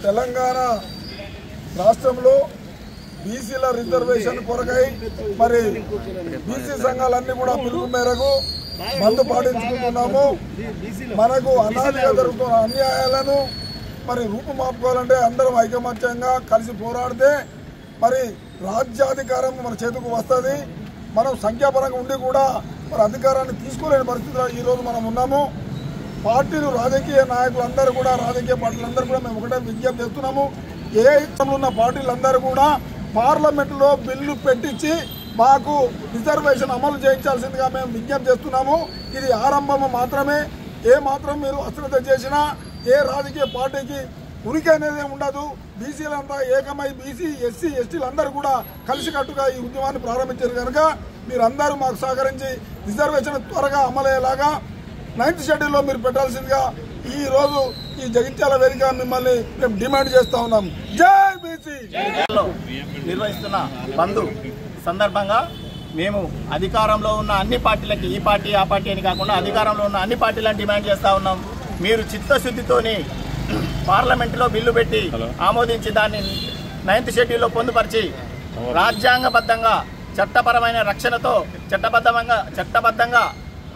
తెలంగాణ రాష్ట్రంలో బీసీల రిజర్వేషన్ కొరకై మరి బీసీ సంఘాలన్నీ కూడా పిలుపు మేరకు బంద్ పాటించుకుంటున్నాము. మనకు అనాదిగా జరుగుతున్న అన్యాయాలను మరి రూపుమాపుకోవాలంటే అందరం ఐకమత్యంగా కలిసి పోరాడితే మరి రాజ్యాధికారం మన చేతికి వస్తుంది. మనం సంఖ్యాపరంగా ఉండి కూడా మరి అధికారాన్ని తీసుకోలేని పరిస్థితిలో ఈరోజు మనం ఉన్నాము. పార్టీలు రాజకీయ నాయకులందరూ కూడా రాజకీయ పార్టీలందరూ కూడా మేము ఒకటే విజ్ఞప్తి చేస్తున్నాము. ఏ ఇష్టంలో ఉన్న పార్టీలందరూ కూడా పార్లమెంటులో బిల్లు పెట్టించి మాకు రిజర్వేషన్ అమలు చేయించాల్సిందిగా మేము విజ్ఞప్తి చేస్తున్నాము. ఇది ఆరంభము మాత్రమే. ఏ మాత్రం మీరు అశ్రద్ధ చేసినా ఏ రాజకీయ పార్టీకి ఉనికి అనేది ఉండదు. బీసీలంతా ఏకమై బీసీ ఎస్సీ ఎస్టీలందరూ కూడా కలిసికట్టుగా ఈ ఉద్యమాన్ని ప్రారంభించారు కనుక మీరందరూ మాకు సహకరించి రిజర్వేషన్ త్వరగా అమలయ్యేలాగా 9th షెడ్యూల్లో మీరు పెట్టాల్సిందిగా ఈ రోజు ఈ జగిత్యాల వేదిక మిమ్మల్ని మేము డిమాండ్ చేస్తా ఉన్నాం. జై బీసీ. నిర్వహిస్తున్న బంద్ సందర్భంగా మేము అధికారంలో ఉన్న అన్ని పార్టీలకి, ఈ పార్టీ ఆ పార్టీ అని కాకుండా అధికారంలో ఉన్న అన్ని పార్టీలను డిమాండ్ చేస్తూ ఉన్నాం. మీరు చిత్తశుద్ధితోని పార్లమెంటులో బిల్లు పెట్టి ఆమోదించి దాన్ని 9th షెడ్యూల్లో పొందుపరిచి రాజ్యాంగబద్ధంగా చట్టపరమైన రక్షణతో చట్టబద్ధంగా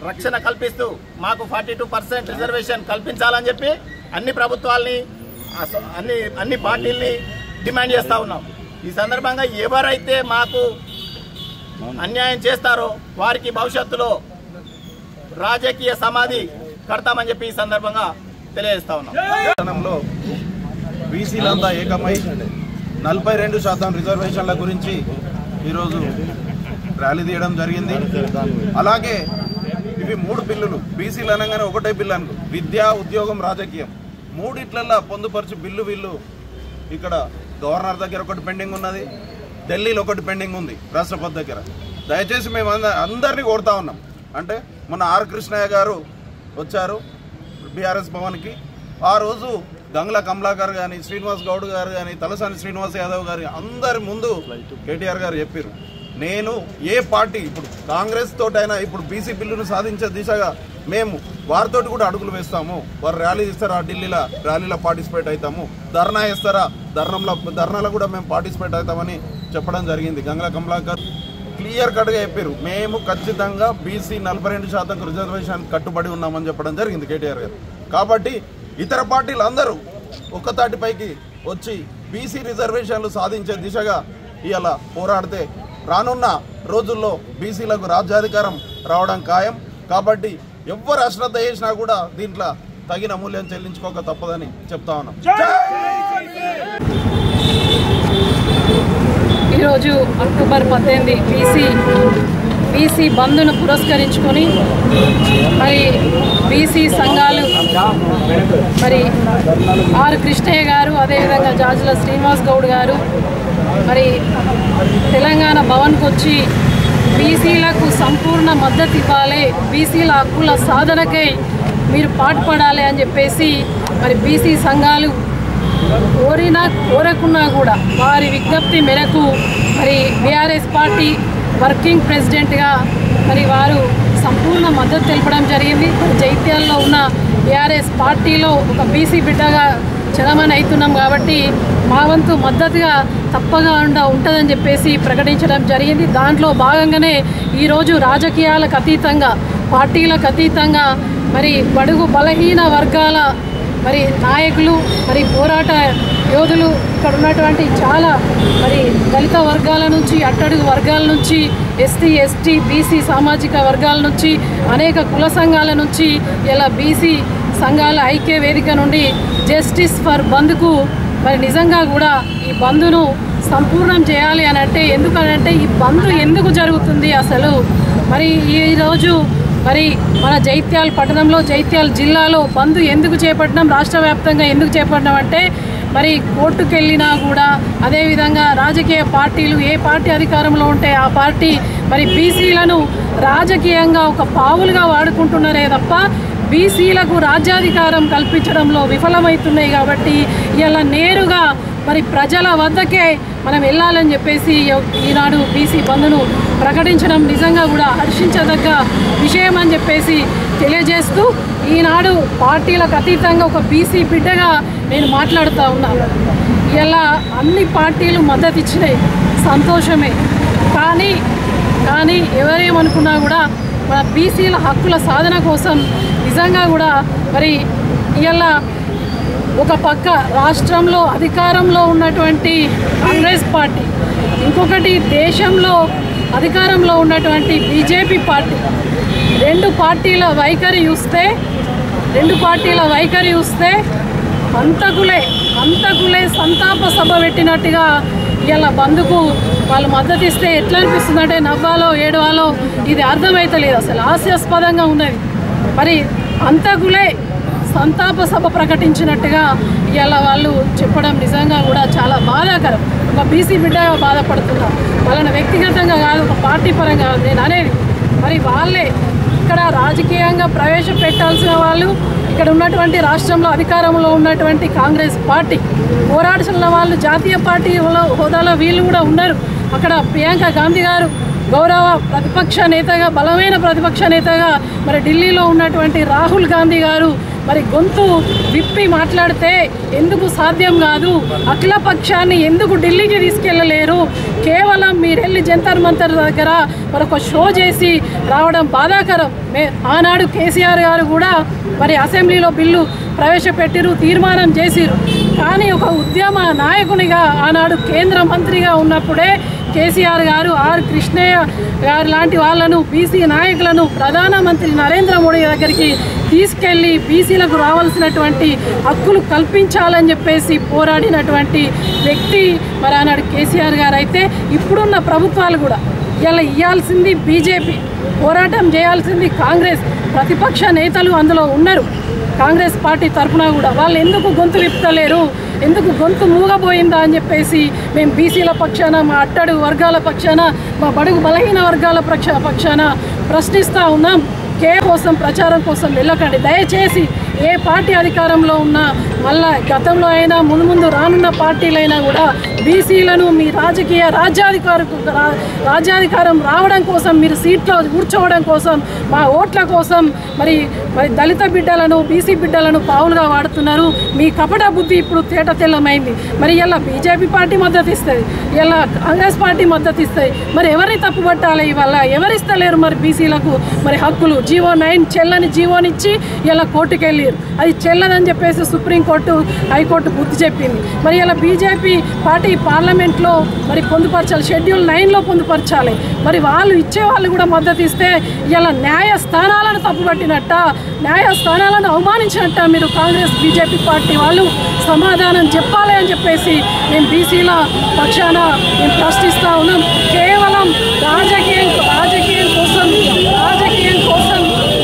రక్షణ కల్పిస్తూ మాకు 42% రిజర్వేషన్ కల్పించాలని చెప్పి అన్ని ప్రభుత్వాల్ని అన్ని పార్టీల్ని డిమాండ్ చేస్తూ ఉన్నాం. ఈ సందర్భంగా ఎవరైతే మాకు అన్యాయం చేస్తారో వారికి భవిష్యత్తులో రాజకీయ సమాధి కడతామని చెప్పి ఈ సందర్భంగా తెలియజేస్తా ఉన్నాం. బీసీలంతా ఏకమై 42% రిజర్వేషన్ల గురించి ఈరోజు ర్యాలీ తీయడం జరిగింది. అలాగే ఇవి 3 బిల్లులు, బీసీలు అనగానే ఒకటే బిల్లు అను, విద్య, ఉద్యోగం, రాజకీయం, మూడిట్లల్లో పొందుపరిచి బిల్లు ఇక్కడ గవర్నర్ దగ్గర ఒకటి పెండింగ్ ఉన్నది, ఢిల్లీలో ఒకటి పెండింగ్ ఉంది, రాష్ట్రపతి దగ్గర. దయచేసి మేము అందరినీ కోరుతా ఉన్నాం. అంటే మన ఆర్ కృష్ణయ్య గారు వచ్చారు బీఆర్ఎస్ భవన్కి. ఆ రోజు గంగ్లా కమలాకర్ కానీ, శ్రీనివాస్ గౌడ్ గారు కానీ, తలసాని శ్రీనివాస్ యాదవ్ గారు అందరి ముందు కేటీఆర్ గారు చెప్పారు, నేను ఏ పార్టీ ఇప్పుడు కాంగ్రెస్ తోటైనా ఇప్పుడు బీసీ బిల్లును సాధించే దిశగా మేము వారితోటి కూడా అడుగులు వేస్తాము. వారు ర్యాలీ ఇస్తారా, ఢిల్లీలో ర్యాలీలో పార్టిసిపేట్ అవుతాము, ధర్నా ఇస్తారా, ధర్నాలో కూడా మేము పార్టిసిపేట్ అవుతామని చెప్పడం జరిగింది. గంగ్లా కమలాకర్ క్లియర్ కట్గా చెప్పారు, మేము ఖచ్చితంగా బీసీ 42% రిజర్వేషన్ కట్టుబడి ఉన్నామని చెప్పడం జరిగింది కేటీఆర్ గారు. కాబట్టి ఇతర పార్టీలు అందరూ ఒక్క తాటిపైకి వచ్చి బీసీ రిజర్వేషన్లు సాధించే దిశగా ఇవాళ పోరాడితే రానున్న రోజుల్లో బీసీలకు రాజ్యాధికారం రావడం ఖాయం. కాబట్టి ఎవరు అశ్రద్ధ చేసినా కూడా దీంట్లో తగిన మూల్యం చెల్లించుకోక తప్పదని చెప్తా ఉన్నాం. ఈరోజు అక్టోబర్ 18 బీసీ బంద్ను పురస్కరించుకొని మరి బీసీ సంఘాలు మరి ఆర్ కృష్ణయ్య గారు, అదేవిధంగా జాజుల శ్రీనివాస్ గౌడ్ గారు మరి తెలంగాణ భవన్కి వచ్చి బీసీలకు సంపూర్ణ మద్దతు ఇవ్వాలి, బీసీల హక్కుల సాధనకై మీరు పాటుపడాలి అని చెప్పేసి మరి బీసీ సంఘాలు కోరకున్నా కూడా వారి విజ్ఞప్తి మేరకు మరి బీఆర్ఎస్ పార్టీ వర్కింగ్ ప్రెసిడెంట్గా మరి వారు సంపూర్ణ మద్దతు తెలపడం జరిగింది. జైత్యాల్లో ఉన్న బీఆర్ఎస్ పార్టీలో ఒక బీసీ బిడ్డగా చలమని అవుతున్నాం కాబట్టి మా వంతు మద్దతుగా తప్పగా ఉంటుందని చెప్పేసి ప్రకటించడం జరిగింది. దాంట్లో భాగంగానే ఈరోజు రాజకీయాలకు అతీతంగా, పార్టీలకు అతీతంగా మరి బడుగు బలహీన వర్గాల మరి నాయకులు, మరి పోరాట యోధులు, ఇక్కడ ఉన్నటువంటి చాలా మరి దళిత వర్గాల నుంచి, అట్టడుగు వర్గాల నుంచి, ఎస్టీ ఎస్టీ బీసీ సామాజిక వర్గాల నుంచి, అనేక కుల సంఘాల నుంచి ఇలా బీసీ సంఘాల ఐక్య వేదిక నుండి జస్టిస్ ఫర్ బంద్కు మరి నిజంగా కూడా ఈ బంద్ను సంపూర్ణం చేయాలి అని అంటే, ఎందుకనంటే ఈ బంద్ ఎందుకు జరుగుతుంది అసలు మరి ఈరోజు మరి మన జైత్యాల పట్టణంలో, జైత్యాల జిల్లాలో బంద్ ఎందుకు చేపట్టడం, రాష్ట్ర వ్యాప్తంగా ఎందుకు చేపట్టడం అంటే మరి కోర్టుకు వెళ్ళినా కూడా, అదేవిధంగా రాజకీయ పార్టీలు ఏ పార్టీ అధికారంలో ఉంటే ఆ పార్టీ మరి బీసీలను రాజకీయంగా ఒక పావులుగా వాడుకుంటున్నారే తప్ప బీసీలకు రాజ్యాధికారం కల్పించడంలో విఫలమవుతున్నాయి. కాబట్టి ఇలా నేరుగా మరి ప్రజల వద్దకే మనం వెళ్ళాలని చెప్పేసి ఈనాడు బీసీ బంద్ను ప్రకటించడం నిజంగా కూడా హర్షించదగ్గ విషయం అని చెప్పేసి తెలియజేస్తూ ఈనాడు పార్టీలకు అతీతంగా ఒక బీసీ బిడ్డగా నేను మాట్లాడుతూ ఉన్నాను. ఇలా అన్ని పార్టీలు మద్దతు ఇచ్చినాయి, సంతోషమే. కానీ ఎవరేమనుకున్నా కూడా మన బీసీల హక్కుల సాధన కోసం నిజంగా కూడా మరి ఇలా ఒక పక్క రాష్ట్రంలో అధికారంలో ఉన్నటువంటి కాంగ్రెస్ పార్టీ, ఇంకొకటి దేశంలో అధికారంలో ఉన్నటువంటి బీజేపీ పార్టీ, రెండు పార్టీల వైఖరి చూస్తే అంతకులే సంతాప సభ పెట్టినట్టుగా ఇలా బంద్కు వాళ్ళు మద్దతు ఇస్తే ఎట్లా అనిపిస్తుందంటే నవ్వాలో ఏడవాలో ఇది అర్థమైతలేదు, అసలు హాస్యాస్పదంగా ఉన్నది. మరి అంతకులే సంతాప సభ ప్రకటించినట్టుగా ఇలా వాళ్ళు చెప్పడం నిజంగా కూడా చాలా బాధాకరం. ఒక బీసీ బిడ్డగా బాధపడుతున్నా, వాళ్ళని వ్యక్తిగతంగా కాదు, ఒక పార్టీ పరంగా నేను అనేది. మరి వాళ్ళే ఇక్కడ రాజకీయంగా ప్రవేశపెట్టాల్సిన వాళ్ళు, ఇక్కడ ఉన్నటువంటి రాష్ట్రంలో అధికారంలో ఉన్నటువంటి కాంగ్రెస్ పార్టీ పోరాడుతున్న వాళ్ళు జాతీయ పార్టీ హోదాలో వీళ్ళు కూడా ఉన్నారు. అక్కడ ప్రియాంక గాంధీ గారు గౌరవ ప్రతిపక్ష నేతగా, బలమైన ప్రతిపక్ష నేతగా, మరి ఢిల్లీలో ఉన్నటువంటి రాహుల్ గాంధీ గారు మరి గొంతు విప్పి మాట్లాడితే ఎందుకు సాధ్యం కాదు, అఖిల పక్షాన్ని ఎందుకు ఢిల్లీకి తీసుకెళ్ళలేరు, కేవలం మీరెళ్ళి జంతర్ మంతర్ దగ్గర మరొక షో చేసి రావడం బాధాకరం. ఆనాడు కేసీఆర్ గారు కూడా మరి అసెంబ్లీలో బిల్లు ప్రవేశపెట్టిరు, తీర్మానం చేసిరు. కానీ ఒక ఉద్యమ నాయకునిగా ఆనాడు కేంద్ర మంత్రిగా ఉన్నప్పుడే కేసీఆర్ గారు, ఆర్ కృష్ణయ్య గారు లాంటి వాళ్ళను, బీసీ నాయకులను ప్రధానమంత్రి నరేంద్ర మోడీ దగ్గరికి తీసుకెళ్ళి బీసీలకు రావాల్సినటువంటి హక్కులు కల్పించాలని చెప్పేసి పోరాడినటువంటి వ్యక్తి మరి ఆనాడు కేసీఆర్ గారు. అయితే ఇప్పుడున్న ప్రభుత్వాలు కూడా ఇలా ఇవ్వాల్సింది బీజేపీ, పోరాటం చేయాల్సింది కాంగ్రెస్, ప్రతిపక్ష నేతలు అందులో ఉన్నారు కాంగ్రెస్ పార్టీ తరఫున కూడా. వాళ్ళు ఎందుకు గొంతు విప్పుతలేరు, ఎందుకు గొంతు మూగబోయిందా అని చెప్పేసి మేము బీసీల పక్షాన, మా అట్టడుగు వర్గాల పక్షాన, మా బడుగు బలహీన వర్గాల పక్షాన ప్రశ్నిస్తూ ఉన్నాం. కోసం ప్రచారం కోసం వెళ్ళకండి దయచేసి. ఏ పార్టీ అధికారంలో ఉన్నా, మళ్ళా గతంలో అయినా ముందు రానున్న పార్టీలైనా కూడా బీసీలను మీ రాజ్యాధికారం రావడం కోసం, మీరు సీట్లో కూర్చోవడం కోసం, మా ఓట్ల కోసం మరి దళిత బిడ్డలను, బీసీ బిడ్డలను పావులుగా వాడుతున్నారు. మీ కపట బుద్ధి ఇప్పుడు తేట తెల్లమైంది. మరి ఇలా బీజేపీ పార్టీ మద్దతు ఇస్తుంది, ఇలా కాంగ్రెస్ పార్టీ మద్దతు ఇస్తాయి. మరి ఎవరిని తప్పుపట్టాలి? ఇవాళ ఎవరిస్తలేరు మరి బీసీలకు మరి హక్కులు? జీవో 9 చెల్లని జీవోనిచ్చి ఇలా కోర్టుకు వెళ్ళారు. అది చెల్లదని చెప్పేసి సుప్రీంకోర్టు, హైకోర్టు బుద్ధి చెప్పింది. మరి ఇలా బీజేపీ పార్టీ పార్లమెంట్లో మరి పొందుపరచాలి, షెడ్యూల్ 9లో పొందుపరచాలి. మరి వాళ్ళు ఇచ్చేవాళ్ళు కూడా మద్దతు ఇస్తే ఇలా న్యాయస్థానాలను తప్పుపట్టినట్ట, న్యాయస్థానాలను అవమానించినట్ట మీరు కాంగ్రెస్ బీజేపీ పార్టీ వాళ్ళు సమాధానం చెప్పాలి అని చెప్పేసి మేము బీసీల పక్షాన మేము ప్రశ్నిస్తూ ఉన్నాం. కేవలం రాజకీయం కోసం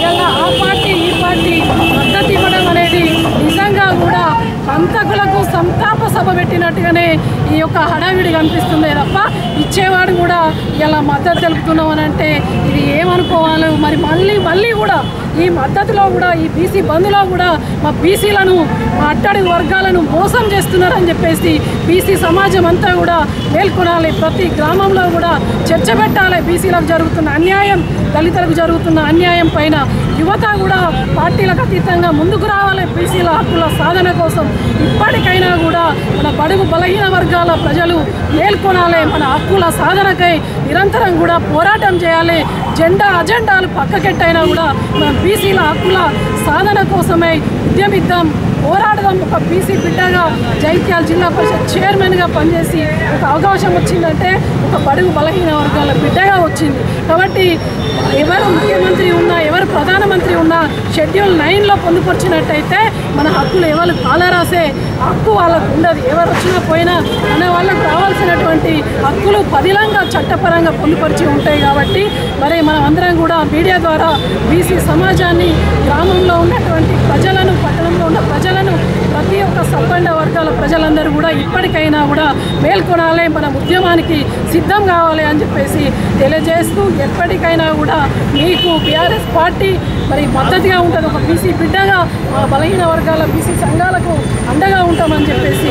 ఇలా ఆ పార్టీ ఈ పార్టీ మద్దతు ఇవ్వడం అనేది నిజంగా కూడా హంతకులకు సంతాప సభ పెట్టినట్టుగానే ఈ యొక్క హడావిడి కనిపిస్తుంది తప్ప ఇచ్చేవాడు కూడా ఇలా మద్దతు తెలుపుతున్నాం అని అంటే ఇది ఏమనుకోవాలి? మరి మళ్ళీ కూడా ఈ మద్దతులో కూడా, ఈ బీసీ బంద్లో కూడా మా బీసీలను, మా అట్టడి వర్గాలను మోసం చేస్తున్నారని చెప్పేసి బీసీ సమాజం అంతా కూడా మేల్కొనాలి. ప్రతి గ్రామంలో కూడా చర్చ పెట్టాలి. బీసీలకు జరుగుతున్న అన్యాయం, దళితులకు జరుగుతున్న అన్యాయం పైన యువత కూడా పార్టీలకు అతీతంగా ముందుకు రావాలి. బీసీల హక్కుల సాధన కోసం ఇప్పటికైనా కూడా మన బడుగు బలహీన వర్గాల ప్రజలు మేల్కొనాలి. మన హక్కుల సాధనకై నిరంతరం కూడా పోరాటం చేయాలి. అజెండాలు పక్కకెట్టైనా కూడా మన బీసీల హక్కుల సాధన కోసమై ఉద్యమిద్దాం, పోరాడదాం. ఒక బీసీ బిడ్డగా జైత్యాల జిల్లా పరిషత్ చైర్మన్గా పనిచేసి ఒక అవకాశం వచ్చిందంటే ఒక బడుగు బలహీన వర్గాల బిడ్డగా వచ్చింది. కాబట్టి ఎవరు ముఖ్యమంత్రి ఉన్నా, ఎవరు ప్రధానమంత్రి ఉన్నా షెడ్యూల్ 9లో పొందుపరిచినట్టయితే మన హక్కులు ఎవరు కాలరాసే హక్కు వాళ్ళకు ఉండదు. ఎవరు వచ్చినా పోయినా మన వాళ్ళకు రావాల్సినటువంటి హక్కులు పదిలంగా చట్టపరంగా పొందుపరిచి ఉంటాయి. కాబట్టి మరి మనం అందరం కూడా మీడియా ద్వారా బీసీ సమాజాన్ని, గ్రామంలో ఉన్నటువంటి ప్రజలను, పట్టణంలో ఉన్న ప్రజలను, ప్రతి ఒక్క సంపన్న వర్గాల ప్రజలందరూ కూడా ఇప్పటికైనా కూడా మేల్కొనాలి, మన ఉద్యమానికి సిద్ధం కావాలి అని చెప్పేసి తెలియజేస్తూ ఎప్పటికైనా కూడా మీకు బీఆర్ఎస్ పార్టీ మరి మద్దతుగా ఉంటుంది. ఒక బీసీ బిడ్డగా మా బలహీన వర్గాల బీసీ సంఘాలకు అండగా ఉంటామని చెప్పేసి